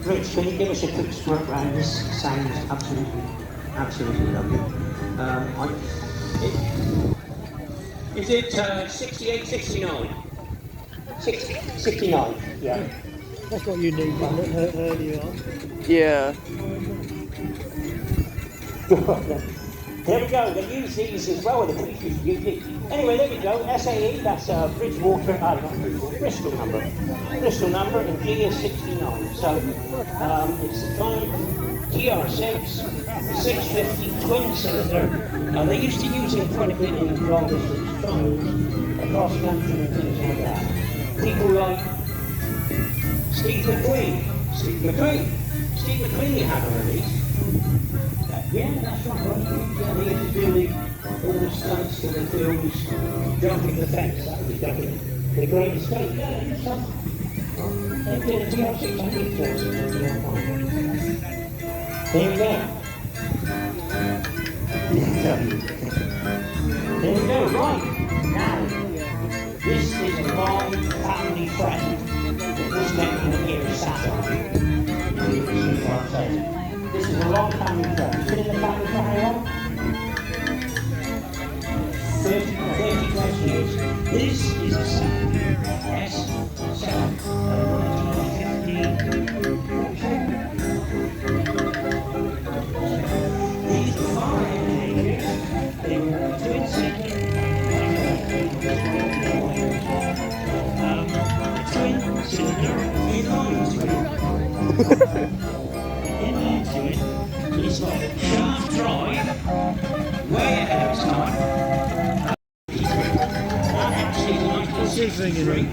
Rich, can you give us a quick squirt round? This sounds absolutely lovely. Is it 68, 69? 69, yeah. That's what you need earlier on. Yeah. There we go, they use these as well with the police. Anyway, there we go, SAE, that's Bridgewater, not Bridgewater, Bristol number. Bristol number, and G is 69. So it's the 5 GR6, 650 twin cylinder. They used to use it quite a bit in long distance trials across country and things like that. People like Steve McQueen, you had one of these. Yeah, that's right. Yeah, they used to do all the stunts for the films, jumping the fence. That was definitely the Great Escape. Yeah, they did some. They did a GR600 course. There we go. There we go, right. Now, this is a long family friend that was making here in Saturn. This is a long family friend. You've been in the family for how long? 30 plus years. This is a Saturn S7 These are far ages. They were twin cylinder. Twin cylinder inline twin. It's like shaft drive, way ahead of its time. That actually is 1963.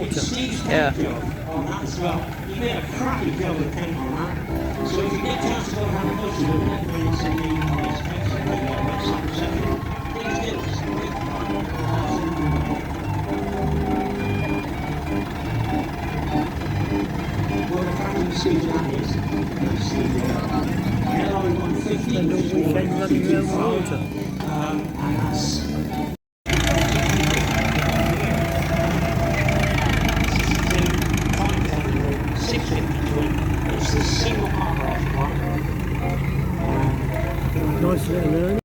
It's Steve's paint job on that as well. He made a crappy job of paint on that. So if you get a chance to go and have a closer look at it, it's in the specs on the website. Please do. It's a great car. Well, the cracking Steve that is. And all weekend running around the water. And that's 652. It's the single carburetor one. Nice little early.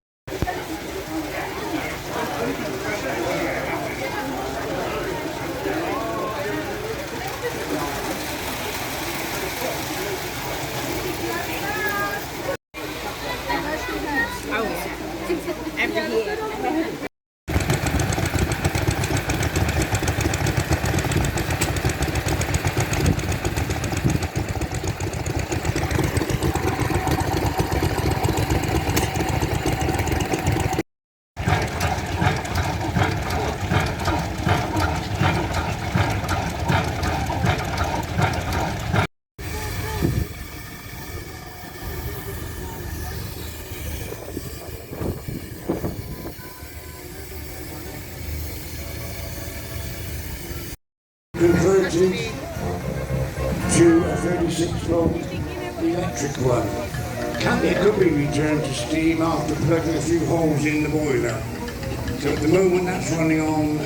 converted to a 36-volt electric one. It could be returned to steam after plugging a few holes in the boiler. So at the moment that's running on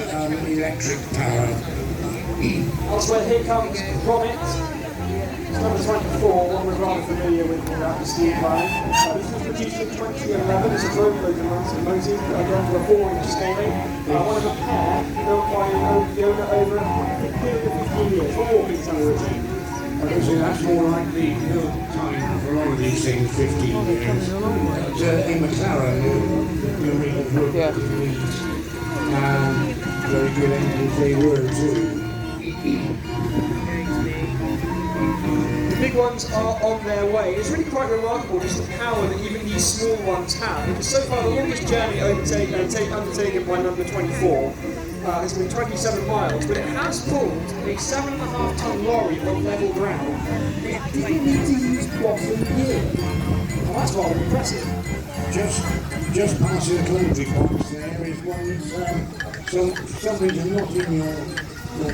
electric power. Elsewhere, here comes Comet. It's number 24, one we're rather familiar with the steam line. This was produced in 2011 as a drone locomotive going to a 4-inch scaling. One of a pair built by the owner over a period of 15 years. What more can you tell me, Richard? Obviously that's more like the build time for a lot of these things, 15 years. But in McLaren, you really look at these, and very good engines they were too. The big ones are on their way. It's really quite remarkable just the power that even these small ones have. Because so far the longest journey undertaken by number 24 has been 27 miles, but it has pulled a 7.5-ton lorry on level ground. It didn't need to use bottom gear. Well, that's rather impressive. Just past the commentary box there is one that's something that's not in your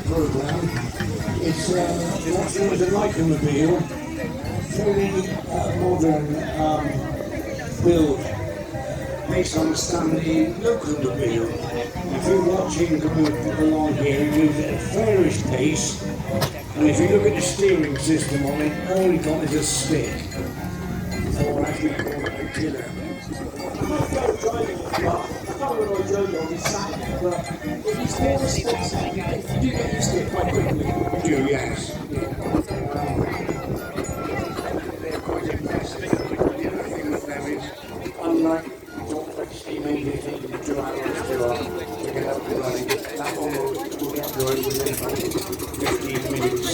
programme. It's what's known as a Lycomobile, very modern build based on a Stanley locomobile. If you're watching coming along here, it moves at a fairish pace, and if you look at the steering system on it, all you've got is a stick, or as we call it, a tiller. I can't remember what drove on this Saturday, but it's more responsive. You do get used to it quite quickly. Yes. They're quite impressive. The other thing with them is, unlike steam engines taking 2 hours to get up and running, that one will get going within about 15 minutes.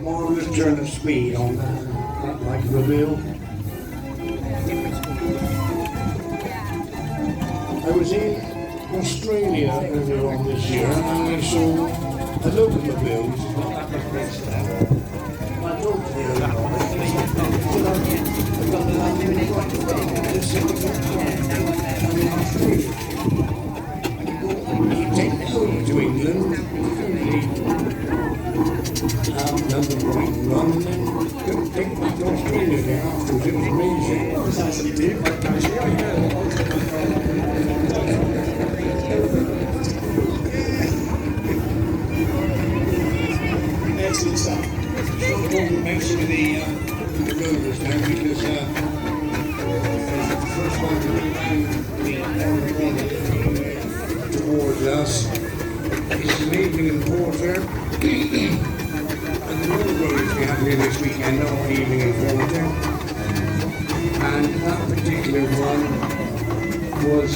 Marvellous turn of speed on that Lycomobile. I was in Australia earlier on this year and I saw a locomobile, which is not that much place there. I talked to the owner of it, and he said, I've got the Lycomobile right there, just in Australia. You take it over to England, done the right run, and then take back to Australia there afterwards. It was amazing. This actually did, but excellent stuff. Don't mention the rovers now because the first one to rebound towards us. It's an evening porter. And the rovers we have here this weekend are evening and porter. And that particular one was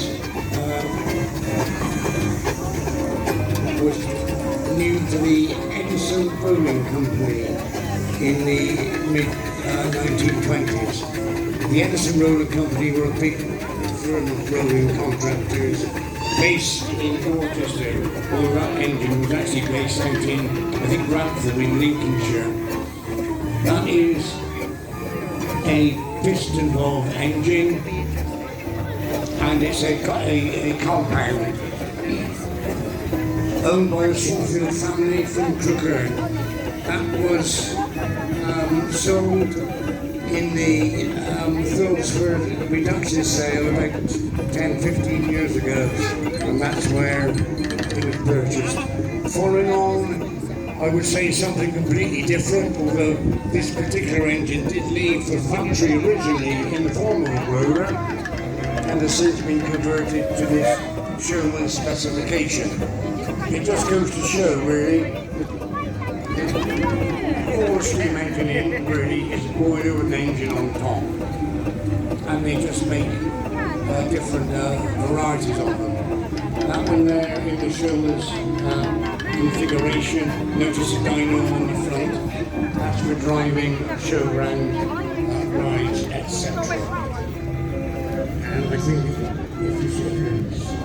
new to the Edison Rolling Company in the mid-1920s. The Edison Rolling Company were a big firm of rolling contractors based in Dorchester, although that engine was actually based out in, I think, Bradford in Lincolnshire. That is a piston valve engine, and it's a compound owned by the Swarfield family from Crookhern. That was sold in the Phillipsford reduction sale about 10-15 years ago, and that's where it was purchased. Following on, I would say something completely different, although this particular engine did leave for factory originally in the form of a roller, and has since been converted to this Sherman specification. it just goes to show, really, all the steam engine in really is a boiler with an engine on top, and they just make different varieties of them. That one there in the shoulders configuration, notice a dyno on the front. That's for driving showground rides, etc. And I think if you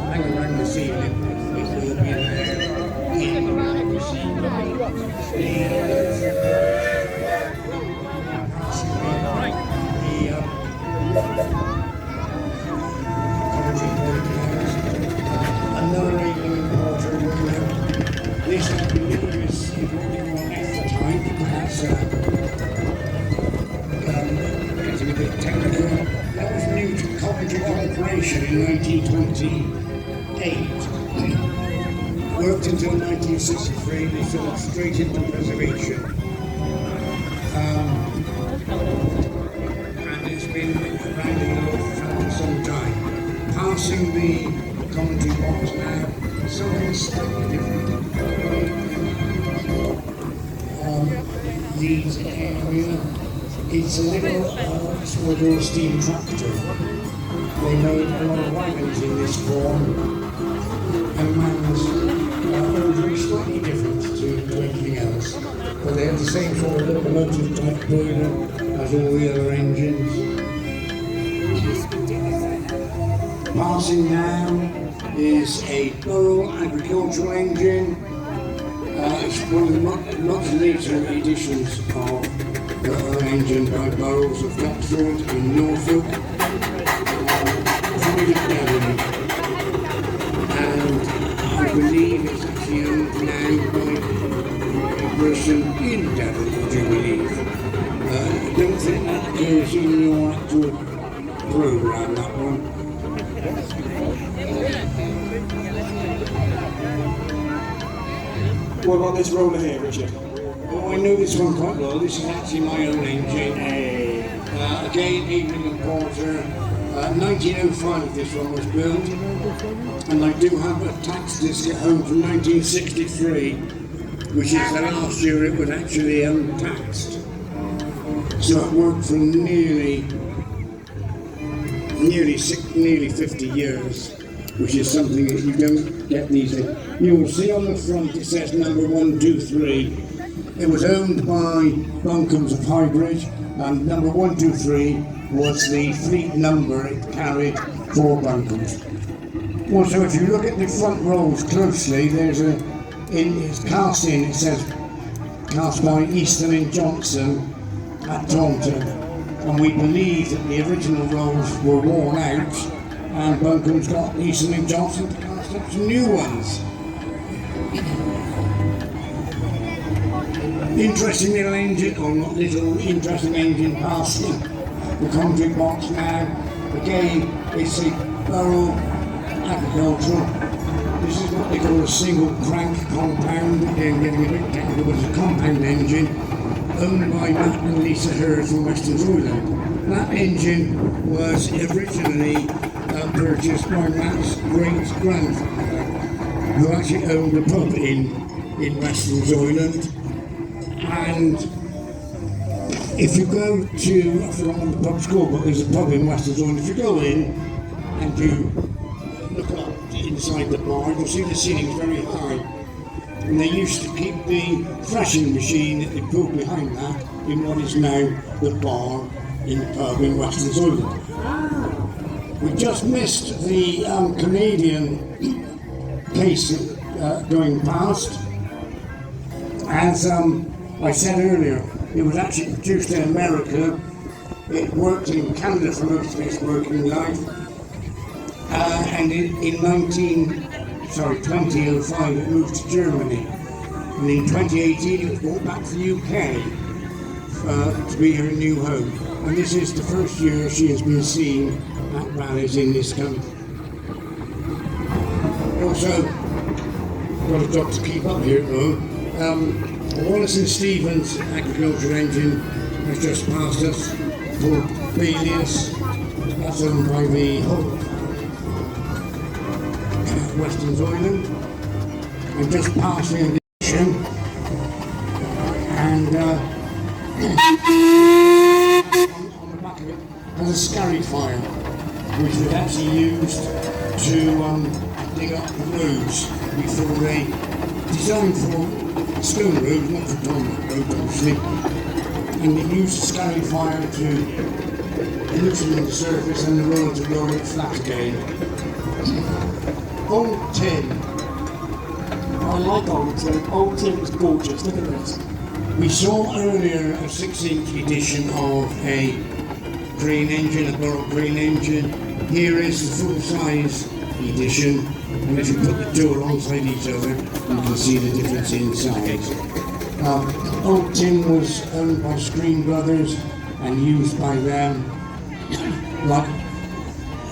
hang around this evening, it will be there in the another evening importer window. This I believe is working on at the time. That's getting a bit technical. That was new to Coventry Corporation in 1928. Worked until 1963, they fell straight into preservation. And it's been around the world for some time. Passing the Coventry box now, something slightly different. Leeds area. It's a little small steam tractor. They made a lot of wagons in this form, and man's order is slightly different to anything else. But they have the same sort of locomotive type boiler as all the other engines. Passing now is a Burrell agricultural engine. It's one of the much later editions of the engine by Burrells of Oxford in Norfolk. And I believe it's actually owned now by a person in Devon, would you believe? I don't think that occurs in your actual programme, that one. What about this roller here, Richard? Oh, I know this one quite well. This is actually my own engine. Again, Evening and Porter. 1905 this one was built. And I do have a tax disc at home from 1963, which is the last year it was actually untaxed. So it worked for nearly 50 years, which is something that you don't get these days. You will see on the front it says number 123. It was owned by Buncombe's of Highbridge, and number 123 was the fleet number it carried for Buncombe's. Also, if you look at the front rolls closely, there's it's cast in, it says cast by Easton and Johnson at Taunton, and we believe that the original rolls were worn out, and Buncombe's got Easton and Johnson to cast up some new ones. Interesting little engine, or not little, interesting engine passing the Coventry box now. Again, it's a Burrell agricultural. This is what they call a single crank compound, again getting a bit technical, but it's a compound engine owned by Matt and Lisa Hurd from Western Zoyland. That engine was originally purchased by Matt's great-grandfather, who actually owned a pub in Western Zoyland. And if you go to, I forgot what the pub's called, but there's a pub in Western Zoyland. If you go in and you look up inside the bar, you'll see the ceiling's very high. And they used to keep the threshing machine that they put behind that in what is now the bar in the pub in Western Zoyland. We just missed the Canadian case going past. As I said earlier, it was actually produced in America. It worked in Canada for most of its working life. And in 2005 it moved to Germany. And in 2018 it was brought back to the UK to be her new home. And this is the first year she has been seen at rallies in this country. Also, got a job to keep up here though. Wallace and Stevens agricultural engine has just passed us for Balius. That's owned by the whole Western Zoyland. and just past the ignition, and on the back of it was a scarifier, which was actually used to dig up the roads before they designed for stone roads, not for tarmac roads, obviously. And they used the scarifier to loosen the surface and the road to roll it flat again. Old tin. I like old tin. Old tin's gorgeous. Look at this. We saw earlier a 6-inch edition of a crane engine, a Borough crane engine. Here is the full-size edition, and if you put the two alongside each other, you can see the difference in size. Old tin was owned by Screen Brothers and used by them, like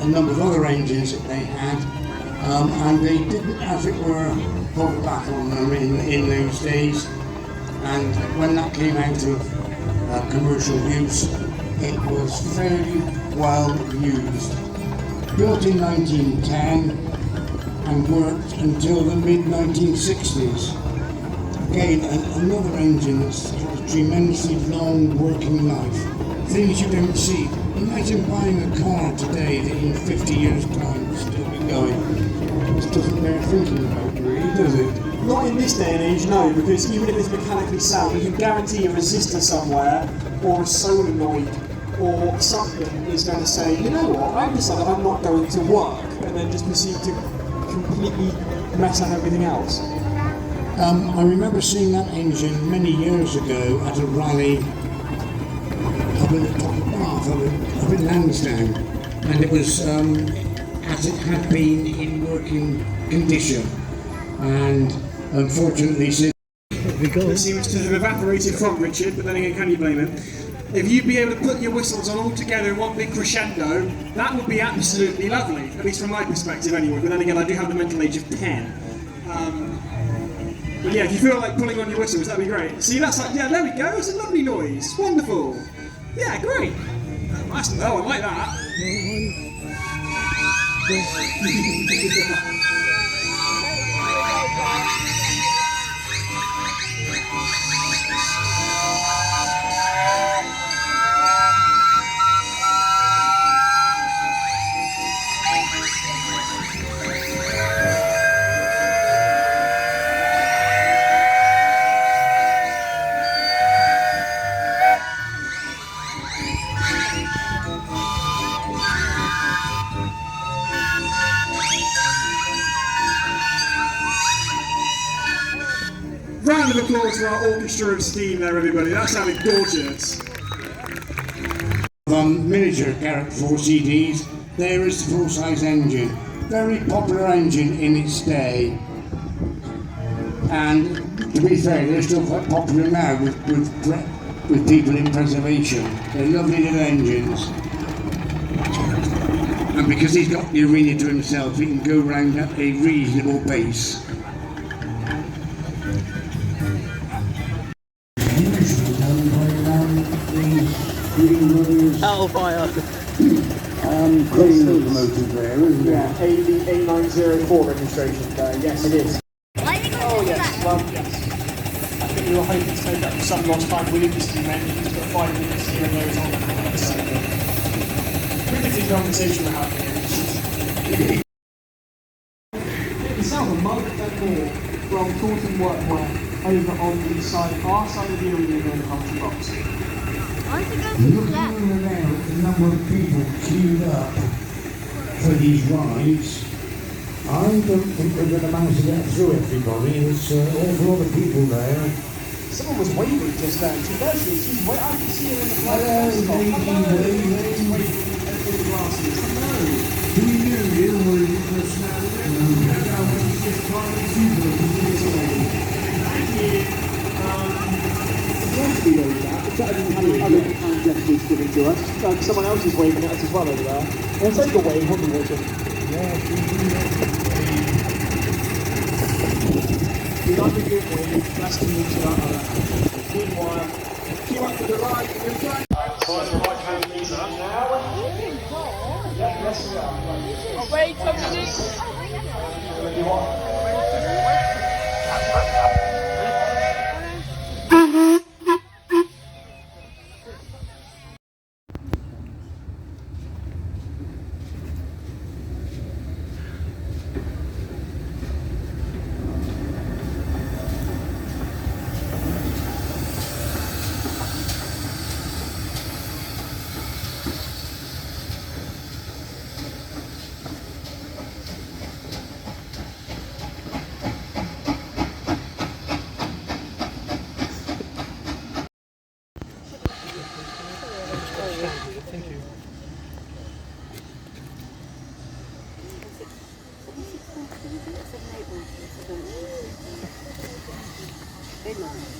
a number of other engines that they had, and they didn't, as it were, hold back on them in those days. And when that came out of commercial use, it was fairly well used. Built in 1910 and worked until the mid-1960s. Again, another engine that's had a tremendously long working life. Things you don't see. Imagine buying a car today that in 50 years' time will still be going. This doesn't bear thinking about, really, does it? Not in this day and age, no, because even if it's mechanically sound, you can guarantee a resistor somewhere, or a solenoid, or something is going to say, you know what, I've decided I'm not going to work, and then just proceed to completely mess up everything else. I remember seeing that engine many years ago at a rally up at the top of Bath, up in Lansdowne, and it was as it had been in working condition, and unfortunately since It seems to have evaporated from Richard, but then again, can you blame him? If you'd be able to put your whistles on all together in one big crescendo, that would be absolutely lovely, at least from my perspective anyway, but then again, I do have the mental age of 10. But yeah, if you feel like pulling on your whistles, that'd be great. See, that's like, yeah, there we go, it's a lovely noise, wonderful. Yeah, great. That's, oh, I like that. Round of applause for our orchestra of steam there, everybody. That sounded gorgeous. Miniature Garrett 4 CDs, there is the full-size engine. Very popular engine in its day. And to be fair, they're still quite popular now with people in preservation. They're lovely little engines. And because he's got the arena to himself, he can go round at a reasonable pace. Hellfire. Crane locomotive there, isn't it? Yeah, A904 registration. Yes, it is. Oh, yes. Well, yes. I think we were hoping to make up for some lost time with industry men. Just got 5 minutes here and there on. So, riveting conversation we're having here. The sound of Mug and Moore from Taunton Workwear over on the side, our side of the arena in the country box. Looking over there at the number of people queued up for these rides, I don't think we're going to manage to get through everybody. There's awful lot of people there. Someone was waving just then. She's waving. I can see her in the flag. Do you know you or is it personality? Other kind gestures given to us. Someone else is waving at us as well over there. We'll take a wave, won't we, Richard? We like a good wave. Nice to meet you out there. Meanwhile, queue up to the right. Side the right hand knees up now. Yeah, yes we are. Wait, somebody. Ha